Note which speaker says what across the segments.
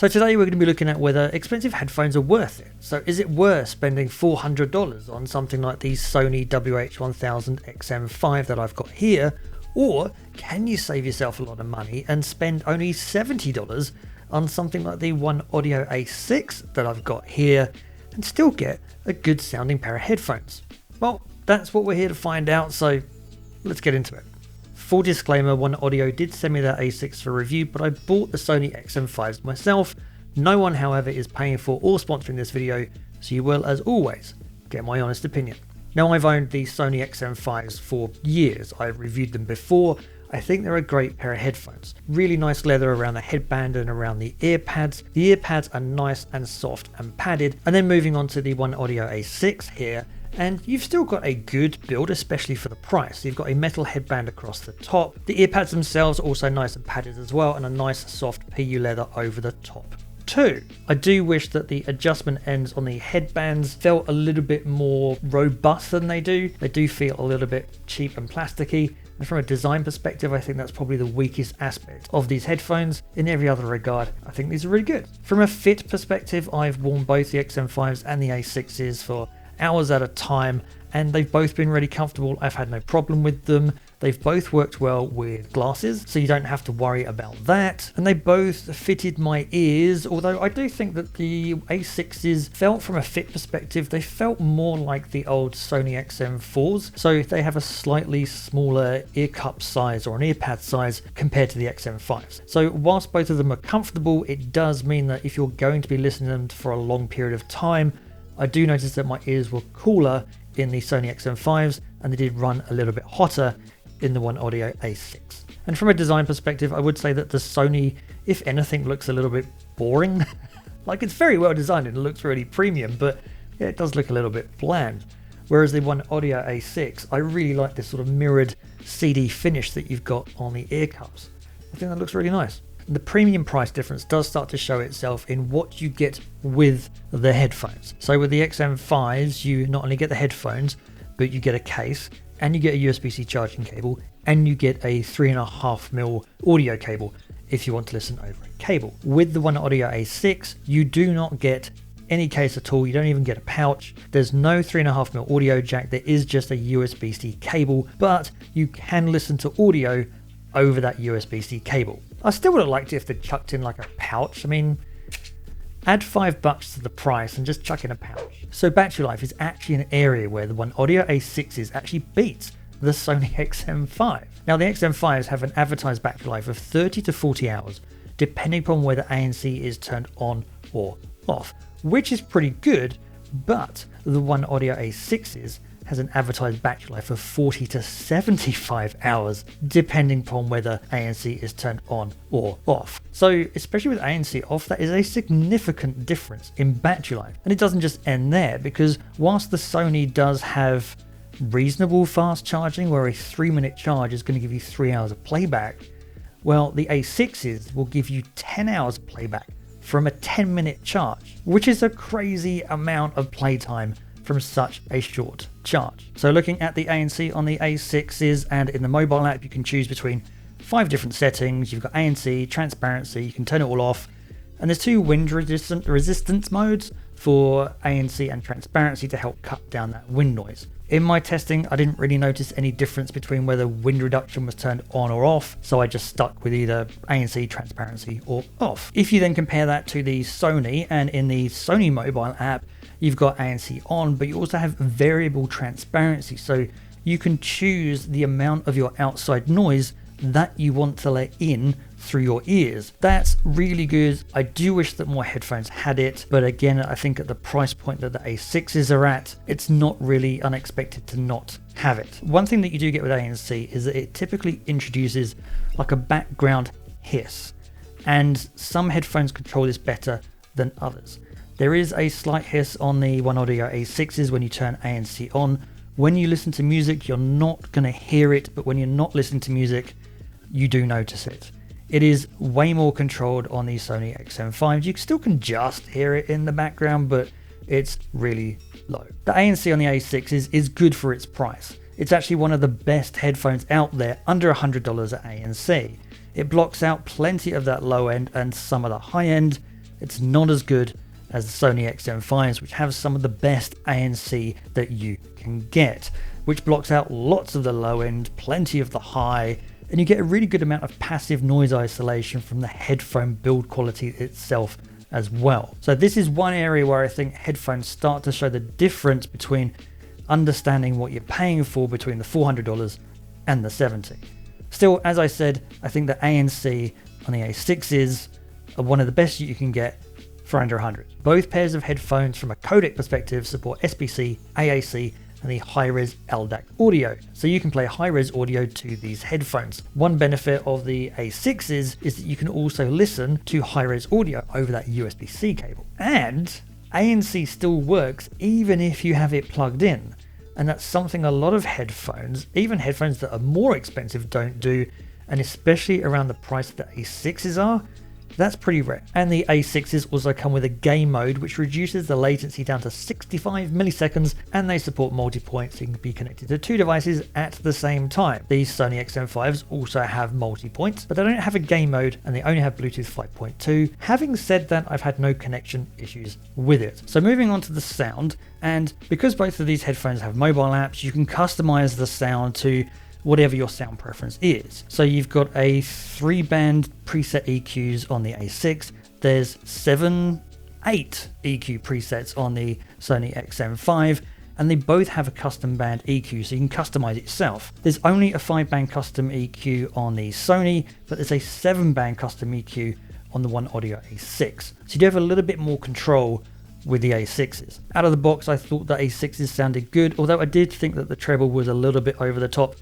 Speaker 1: So today we're going to be looking at whether expensive headphones are worth it. So is it worth spending $400 on something like the Sony WH-1000XM5 that I've got here? Or can you save yourself a lot of money and spend only $70 on something like the OneOdio A6 that I've got here and still get a good sounding pair of headphones? Well, that's what we're here to find out, so let's get into it. Full disclaimer, OneOdio did send me that A6 for review, but I bought the Sony XM5s myself. No one, however, is paying for or sponsoring this video, so you will, as always, get my honest opinion. Now, I've owned the Sony XM5s for years. I've reviewed them before. I think they're a great pair of headphones. Really nice leather around the headband and around the ear pads. The ear pads are nice and soft and padded. And then moving on to the OneOdio A6 here, and you've still got a good build, especially for the price. You've got a metal headband across the top. The ear pads themselves are also nice and padded as well, and a nice soft PU leather over the top too. I do wish that the adjustment ends on the headbands felt a little bit more robust than they do. They do feel a little bit cheap and plasticky. And from a design perspective, I think that's probably the weakest aspect of these headphones. In every other regard, I think these are really good. From a fit perspective, I've worn both the XM5s and the A6s for hours at a time, and they've both been really comfortable. I've had no problem with them. They've both worked well with glasses, so you don't have to worry about that. And they both fitted my ears, although I do think that the A6s felt, from a fit perspective, they felt more like the old Sony XM4s. So they have a slightly smaller ear cup size or an ear pad size compared to the XM5s. So whilst both of them are comfortable, it does mean that if you're going to be listening to them for a long period of time, I do notice that my ears were cooler in the Sony XM5s, and they did run a little bit hotter in the OneOdio A6. And from a design perspective, I would say that the Sony, if anything, looks a little bit boring. Like, it's very well designed and it looks really premium, but yeah, it does look a little bit bland. Whereas the OneOdio A6, I really like this sort of mirrored CD finish that you've got on the ear cups. I think that looks really nice. The premium price difference does start to show itself in what you get with the headphones. So with the XM5s, you not only get the headphones, but you get a case, and you get a USB-C charging cable, and you get a 3.5mm audio cable if you want to listen over a cable. With the OneOdio A6, you do not get any case at all. You don't even get a pouch. There's no 3.5mm audio jack. There is just a USB-C cable, but you can listen to audio over that USB-C cable. I still would have liked it if they chucked in like a pouch. I mean, add $5 to the price and just chuck in a pouch. So battery life is actually an area where the OneOdio A6s actually beats the Sony XM5. Now, the XM5s have an advertised battery life of 30 to 40 hours, depending upon whether ANC is turned on or off, which is pretty good, but the OneOdio A6s has an advertised battery life of 40 to 75 hours, depending upon whether ANC is turned on or off. So, especially with ANC off, that is a significant difference in battery life. And it doesn't just end there, because whilst the Sony does have reasonable fast charging, where a 3-minute charge is going to give you 3 hours of playback, well, the A6s will give you 10 hours of playback from a 10-minute charge, which is a crazy amount of playtime from such a short charge. So looking at the ANC on the A6s, and in the mobile app, you can choose between 5 different settings. You've got ANC, transparency, you can turn it all off, and there's 2 wind resistance modes for ANC and transparency to help cut down that wind noise. In my testing, I didn't really notice any difference between whether wind reduction was turned on or off, so I just stuck with either ANC, transparency, or off. If you then compare that to the Sony, and in the Sony mobile app, you've got ANC on, but you also have variable transparency, so you can choose the amount of your outside noise that you want to let in through your ears. That's really good. I do wish that more headphones had it, but again, I think at the price point that the A6s are at, it's not really unexpected to not have it. One thing that you do get with ANC is that it typically introduces like a background hiss, and some headphones control this better than others. There is a slight hiss on the OneOdio A6s when you turn ANC on. When you listen to music, you're not going to hear it, but when you're not listening to music, you do notice it. It is way more controlled on the Sony XM5s. You still can just hear it in the background, but it's really low. The ANC on the A6s is good for its price. It's actually one of the best headphones out there, under $100 at ANC. It blocks out plenty of that low end and some of the high end. it's not as good as the Sony XM5s, which have some of the best ANC that you can get, which blocks out lots of the low end, plenty of the high, and you get a really good amount of passive noise isolation from the headphone build quality itself as well. So this is one area where I think headphones start to show the difference between understanding what you're paying for between the $400 and the $70. Still, as I said, I think the ANC on the A6s are one of the best you can get for under 100. Both pairs of headphones from a codec perspective support SBC, AAC, and the high-res LDAC audio, so you can play high-res audio to these headphones. One benefit of the A6s is that you can also listen to high-res audio over that USB-C cable. And ANC still works even if you have it plugged in. And that's something a lot of headphones, even headphones that are more expensive, don't do, and especially around the price that the A6s are, that's pretty rare. And the A6s also come with a game mode which reduces the latency down to 65 milliseconds, and they support multi-point, so you can be connected to two devices at the same time. These Sony XM5s also have multi-point, but they don't have a game mode and they only have Bluetooth 5.2. Having said that, I've had no connection issues with it. So moving on to the sound, and because both of these headphones have mobile apps, you can customize the sound to whatever your sound preference is. So you've got a 3-band preset EQs on the A6. There's 8 EQ presets on the Sony XM5, and they both have a custom band EQ, so you can customize it yourself. There's only a 5-band custom EQ on the Sony, but there's a 7-band custom EQ on the OneOdio A6. So you do have a little bit more control with the A6s. Out of the box, I thought the A6s sounded good, although I did think that the treble was a little bit over the top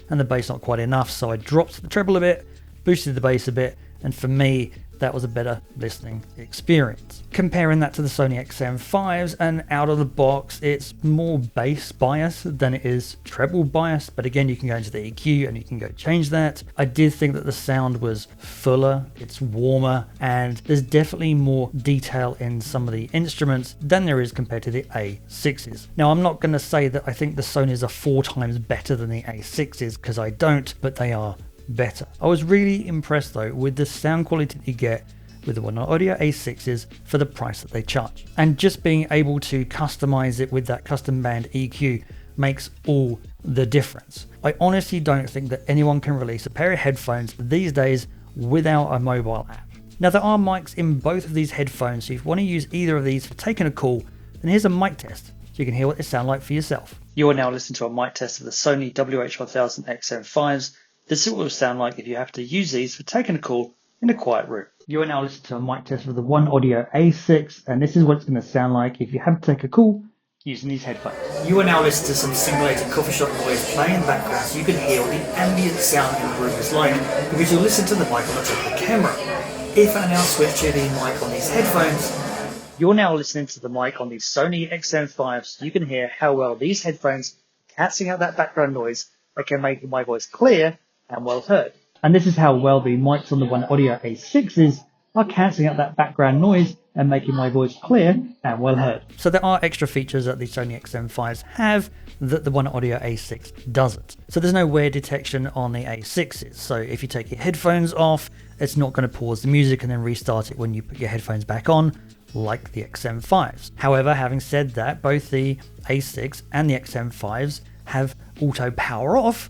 Speaker 1: and the bass not quite enough, so I dropped the treble a bit, boosted the bass a bit, and for me that was a better listening experience. Comparing that to the Sony XM5s, and out of the box it's more bass bias than it is treble bias, but again you can go into the EQ and you can go change that. I did think that the sound was fuller, it's warmer, and there's definitely more detail in some of the instruments than there is compared to the A6s. Now I'm not going to say that I think the Sonys are 4 times better than the A6s, because I don't, but they are better. I was really impressed though with the sound quality that you get with the OneOdio A6s for the price that they charge, and just being able to customize it with that custom band EQ makes all the difference. I honestly don't think that anyone can release a pair of headphones these days without a mobile app. Now there are mics in both of these headphones, so if you want to use either of these for taking a call, then here's a mic test so you can hear what they sound like for yourself. You are now listening to a mic test of the Sony WH-1000XM5s. This is what it will sound like if you have to use these for taking a call in a quiet room. You are now listening to a mic test of the OneOdio A6, and this is what it's going to sound like if you have to take a call using these headphones. You are now listening to some simulated coffee shop noise playing in the background, so you can hear what the ambient sound in the room is like, because you'll listen to the mic on the top of the camera. If I now switch to the mic on these headphones, you're now listening to the mic on the Sony XM5, so you can hear how well these headphones cancelling out that background noise that can make my voice clear and well heard. And this is how well the mics on the OneOdio A6s are cancelling out that background noise and making my voice clear and well heard. So there are extra features that the Sony XM5s have that the OneOdio A6 doesn't. So there's no wear detection on the A6s. So if you take your headphones off, it's not going to pause the music and then restart it when you put your headphones back on, like the XM5s. However, having said that, both the A6 and the XM5s have auto power off.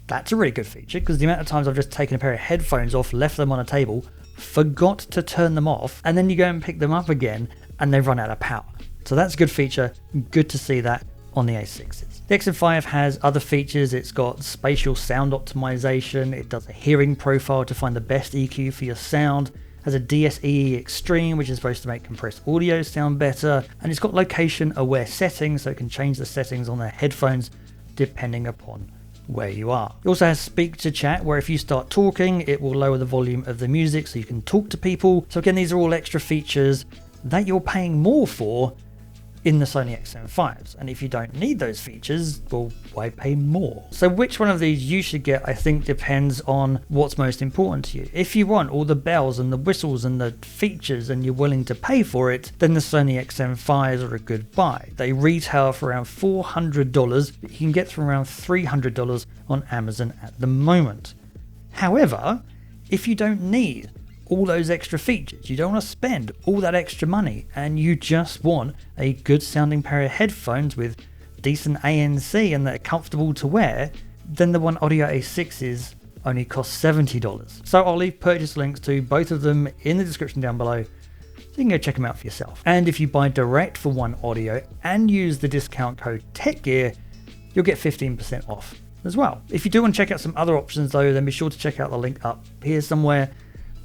Speaker 1: That's a really good feature, because the amount of times I've just taken a pair of headphones off, left them on a table, forgot to turn them off, and then you go and pick them up again and they've run out of power. So that's a good feature. Good to see that on the A6s. The XM5 has other features. It's got spatial sound optimization. It does a hearing profile to find the best EQ for your sound. Has a DSE Extreme, which is supposed to make compressed audio sound better. And it's got location aware settings, so it can change the settings on the headphones depending upon where you are. It also has speak to chat, where if you start talking, it will lower the volume of the music so you can talk to people. So again, these are all extra features that you're paying more for in the Sony XM5s. And if you don't need those features, well, why pay more? So which one of these you should get, I think, depends on what's most important to you. If you want all the bells and the whistles and the features and you're willing to pay for it, then the Sony XM5s are a good buy. They retail for around $400, but you can get for around $300 on Amazon at the moment. However, if you don't need all those extra features, you don't want to spend all that extra money, and you just want a good sounding pair of headphones with decent ANC and that are comfortable to wear, then the OneOdio A6s only cost $70. So I'll leave purchase links to both of them in the description down below, so you can go check them out for yourself. And if you buy direct for OneOdio and use the discount code TechGear, you'll get 15% off as well. If you do want to check out some other options though, then be sure to check out the link up here somewhere.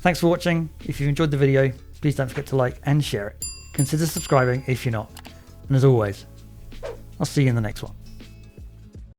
Speaker 1: Thanks for watching. If you've enjoyed the video, please don't forget to like and share it. Consider subscribing if you're not. And as always, I'll see you in the next one.